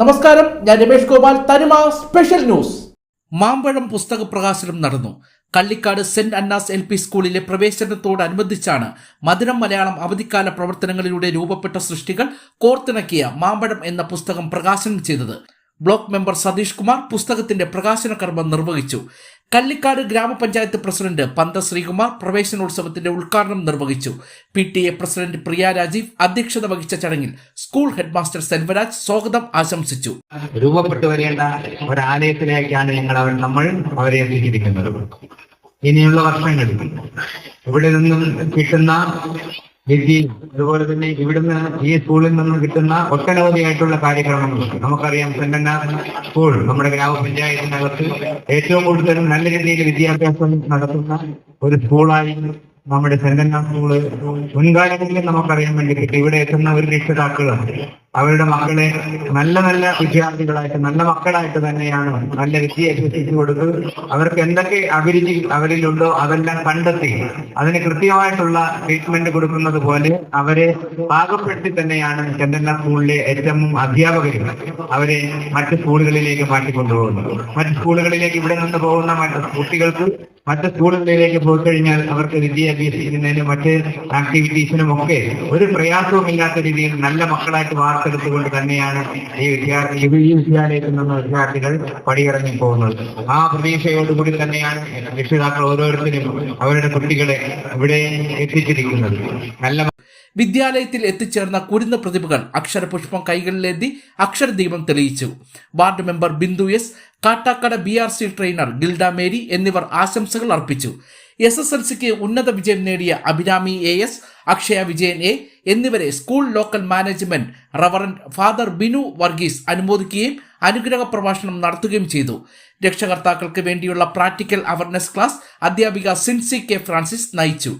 നമസ്കാരം, ഞാൻ രമേഷ് ഗോപാൽ. തനിമ സ്പെഷ്യൽ ന്യൂസ്. മാമ്പഴം പുസ്തക പ്രകാശനം നടന്നു. കള്ളിക്കാട് സെന്റ് അന്നാസ് LP സ്കൂളിലെ പ്രവേശനത്തോടനുബന്ധിച്ചാണ് മധുരം മലയാളം അവധിക്കാല പ്രവർത്തനങ്ങളിലൂടെ രൂപപ്പെട്ട സൃഷ്ടികൾ കോർത്തിണക്കിയ മാമ്പഴം എന്ന പുസ്തകം പ്രകാശനം ചെയ്തത്. ബ്ലോക്ക് മെമ്പർ സതീഷ് കുമാർ പുസ്തകത്തിന്റെ പ്രകാശന കർമ്മം നിർവഹിച്ചു. കള്ളിക്കാട് ഗ്രാമപഞ്ചായത്ത് പ്രസിഡന്റ് പന്ത ശ്രീകുമാർ പ്രവേശനോത്സവത്തിന്റെ ഉദ്ഘാടനം നിർവഹിച്ചു. PTA പ്രസിഡന്റ് പ്രിയ രാജീവ് അധ്യക്ഷത വഹിച്ച ചടങ്ങിൽ സ്കൂൾ ഹെഡ്മാസ്റ്റർ സെൽവരാജ് സ്വാഗതം ആശംസിച്ചു. രൂപപ്പെട്ടു വരേണ്ട ഒരാലയത്തിലേക്കാണ് നമ്മൾ അവരെ എത്തിച്ചിരിക്കുന്നത്. ഇനിയുള്ള വർഷങ്ങളിൽ ഇവിടെ നിന്നും കിട്ടുന്ന വിദ്യ, അതുപോലെ തന്നെ ഇവിടുന്ന് ഈ സ്കൂളിൽ നിന്നും കിട്ടുന്ന ഒട്ടനവധിയായിട്ടുള്ള കാര്യക്രമങ്ങൾ നമുക്കറിയാം. സെന്റ് അന്നാസ് സ്കൂൾ നമ്മുടെ ഗ്രാമപഞ്ചായത്തിനകത്ത് ഏറ്റവും കൂടുതൽ നല്ല രീതിയിൽ വിദ്യാഭ്യാസം നടത്തുന്ന ഒരു സ്കൂളായി നമ്മുടെ സെന്റ് അന്നാസ് സ്കൂള് മുൻകാലങ്ങളിൽ നമുക്കറിയാൻ വേണ്ടി ഇവിടെ എത്തുന്ന ഒരു രക്ഷിതാക്കൾ അവരുടെ മക്കളെ നല്ല നല്ല വിദ്യാർത്ഥികളായിട്ട്, നല്ല മക്കളായിട്ട് തന്നെയാണ് നല്ല വിദ്യ അഭ്യസിച്ചു കൊടുത്ത് അവർക്ക് എന്തൊക്കെ അഭിരുചി അവരിലുണ്ടോ അതെല്ലാം കണ്ടെത്തി അതിന് കൃത്യമായിട്ടുള്ള ട്രീറ്റ്മെന്റ് കൊടുക്കുന്നത് പോലെ അവരെ പാകപ്പെടുത്തി തന്നെയാണ് സെന്റ് അന്നാസ് സ്കൂളിലെ ഏറ്റവും അധ്യാപകരും അവരെ മറ്റ് സ്കൂളുകളിലേക്ക് മാറ്റിക്കൊണ്ടുപോകുന്നത്. മറ്റ് സ്കൂളുകളിലേക്ക് ഇവിടെ നിന്ന് പോകുന്ന മറ്റ് കുട്ടികൾക്ക് മറ്റ് സ്കൂളുകളിലേക്ക് പോയി കഴിഞ്ഞാൽ അവർക്ക് വിദ്യ അഭ്യസിക്കുന്നതിനും മറ്റ് ആക്ടിവിറ്റീസിനും ഒക്കെ ഒരു പ്രയാസവും ഇല്ലാത്ത രീതിയിൽ നല്ല മക്കളായിട്ട് വാർത്തെടുത്തുകൊണ്ട് തന്നെയാണ് ഈ വിദ്യാലയത്തിൽ നിന്ന് വിദ്യാർത്ഥികൾ പടിയിറങ്ങി പോകുന്നത്. ആ പ്രതീക്ഷയോടുകൂടി തന്നെയാണ് രക്ഷിതാക്കൾ ഓരോരുത്തരും അവരുടെ കുട്ടികളെ ഇവിടെ എത്തിച്ചിരിക്കുന്നത്. നല്ല വിദ്യാലയത്തിൽ എത്തിച്ചേർന്ന കുരുന്ന പ്രതിഭകൾ അക്ഷരപുഷ്പം കൈകളിലേന്തി അക്ഷരദീപം തെളിയിച്ചു. Ward member Bindu S, Kattakada BRC trainer Gilda Mary എന്നിവർ ആശംസകൾ അർപ്പിച്ചു. SSLCക്ക് ഉന്നത വിജയം നേടിയ അഭിരാമി AS, അക്ഷയ വിജയൻ A എന്നിവരെ school local management reverend father Binu Varghese അനുമോദിക്കുകയും അനുഗ്രഹ പ്രഭാഷണം നടത്തുകയും ചെയ്തു. രക്ഷകർത്താക്കൾക്ക് വേണ്ടിയുള്ള പ്രാക്ടിക്കൽ അവയർനെസ് ക്ലാസ് അധ്യാപിക സിൻസി K ഫ്രാൻസിസ് നയിച്ചു.